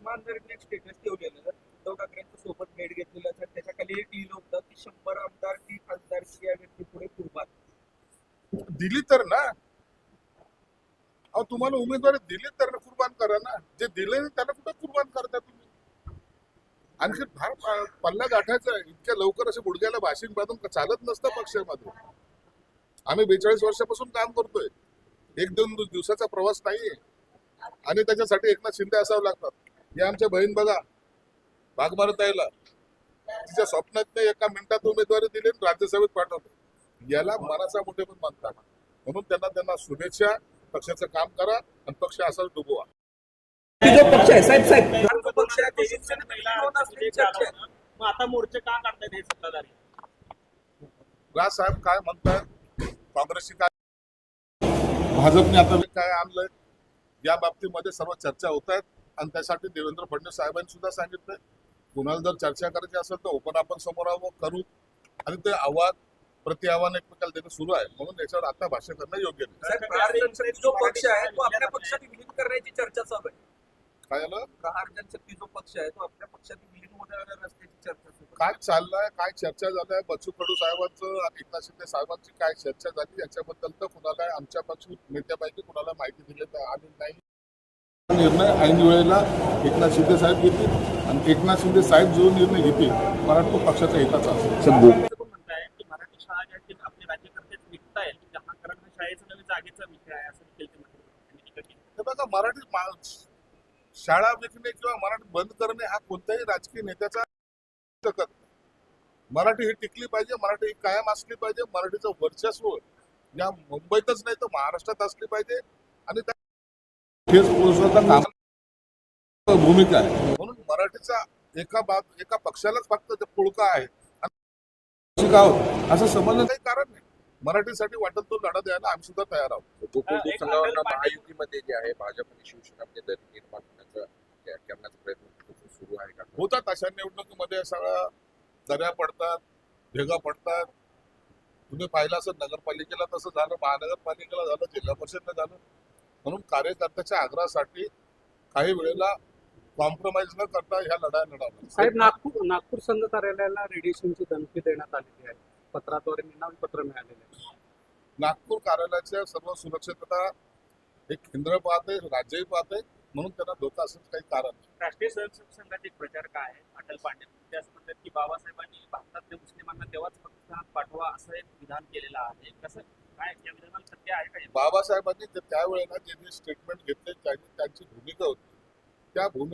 आमदारांनी एक स्टेटस ठेवलेलं उद्धव ठाकरेंच्या सोबत भेट घेतलेलं तर त्याच्या खाली एक लिहिलं होतं की 100 आमदार की खासदारची या व्यक्ती पुढे कुर्बान. दिली तर ना, अहो तुम्हाला उमेदवारी दिली तर ना कुर्बान करा ना. जे दिले नाही त्याला कुठं कुर्बान करता तुम्ही? आणखी फार पल्ला गाठायचा आहे. इतक्या लवकर असे गुडघ्याला भाषण बांधून चालत नसतं पक्षामध्ये. आम्ही 42 वर्षापासून काम करतोय. एक दोन दिवसाचा प्रवास नाहीये आणि त्याच्यासाठी एकनाथ शिंदे असावं लागतात. हे आमच्या बहीण बघा भागमारत यायला तिच्या स्वप्नात एका मिनिटात उमेदवारी दिली आणि राज्यसभेत पाठवलं. याला मनाचा मोठे पण मानतात. म्हणून त्यांना शुभेच्छा. पक्षाचं काम करा आणि पक्ष असाच डुबवा. जो पक्ष आहे साहेब जो पक्ष आहे तो शिवसेनेत विलीन असल्याची चर्चा आहे. मग आता मोर्चे का काढतायत हे सत्ताधारी? राज साहेब काय म्हणतात, काँग्रेसची काय, भाजपने आता काय आणलंय या बाबतीमध्ये सर्व चर्चा होत आहेत आणि त्यासाठी देवेंद्र फडणवीस साहेबांनी सुद्धा सांगितलंय कुणाला जर चर्चा करायची असेल तर ओपन आपण समोर करू आणि ते आव्हान प्रति आव्हान एकमेकाला देणं सुरू आहे. म्हणून याच्यावर आता भाष्य करणं योग्य नाही. साहेब, प्रहार जनशक्ती जो पक्ष आहे तो आपल्या पक्षात विलीन करण्याची चर्चा चालू आहे. काय झालं, प्रहार जनशक्ती जो पक्ष आहे तो आपल्या पक्षात विलीन होणार असल्याची चर्चा सुरू आहे. काय चाललंय, काय चर्चा झाल्या, बच्चू कडू साहेबांचं आणि एकनाथ शिंदे साहेबांची काय चर्चा झाली याच्याबद्दल तर कुणाला आमच्या पक्ष नेत्यापैकी कुणाला माहिती दिली तर आम्ही नाही. निर्णय ऐन वेळेला एकनाथ शिंदे साहेब घेतील आणि एकनाथ शिंदे साहेब जो निर्णय घेतील मराठा पक्षाच्या हिताचा असेल. म्हणताय की मराठी शाळा ज्या आहेत आपले राज्यकर्तेच विकतायत, कारण हा शाळेचा नवीन जागेचा विषय आहे असं देखील ते म्हणतात. हे बघा, मराठी शाळा विकणे किंवा मराठी बंद करणे हा कोणत्याही राजकीय नेत्याचा शकत नाही. मराठी ही टिकली पाहिजे, मराठी ही कायम असली पाहिजे. मराठीचं वर्चस्व या मुंबईतच नाही तर महाराष्ट्रात असली पाहिजे आणि ठेच पोहोचवण्याचा काम भूमिका आहे. म्हणून मराठीचा एका पक्षालाच फक्त ते पुळका आहे असं समजणं काही कारण नाही. मराठीसाठी वाटत तो लढा द्यायला आम्ही सुद्धा तयार आहोत. महायुतीमध्ये जे आहे भाजप आणि शिवसेनामध्ये दरी निर्माण करण्याचा प्रयत्न सुरू आहे का? होतात अशा निवडणुकीमध्ये सगळ्या दऱ्या पडतात, भेगा पडतात. तुम्ही पाहिलं असं नगरपालिकेला तसं झालं, महानगरपालिकेला झालं, जिल्हा परिषदला झालं. म्हणून कार्यकर्त्याच्या आग्रहासाठी काही वेळेला कॉम्प्रोमाइज न करता ह्या लढाया लढाव्या. साहेब, नागपूर संघ कार्यालयाला रेडिएशनची धमकी देण्यात आलेली आहे. पत्राद्वारे निनावी पत्र मिळालेलं आहे. नागपूर कार्यालयाच्या सर्व सुरक्षितता एक केंद्र पाहते, राज्यही पाहते. म्हणून त्यांना धोका असण्याचं काही कारण नाही. राष्ट्रीय स्वयंसेवक संघाचे एक प्रचारक आहे अटल पांडे, ते असं म्हणतात की बाबासाहेबांनी भारतातल्या मुस्लिमांना तेव्हाच पाकिस्तानात पाठवा असं एक विधान केलेलं आहे. कसं काय या विधानाला सत्य आहे का? बाबासाहेबांनी त्यावेळेला जे स्टेटमेंट घेतले त्यांची भूमिका होती त्या भूमिका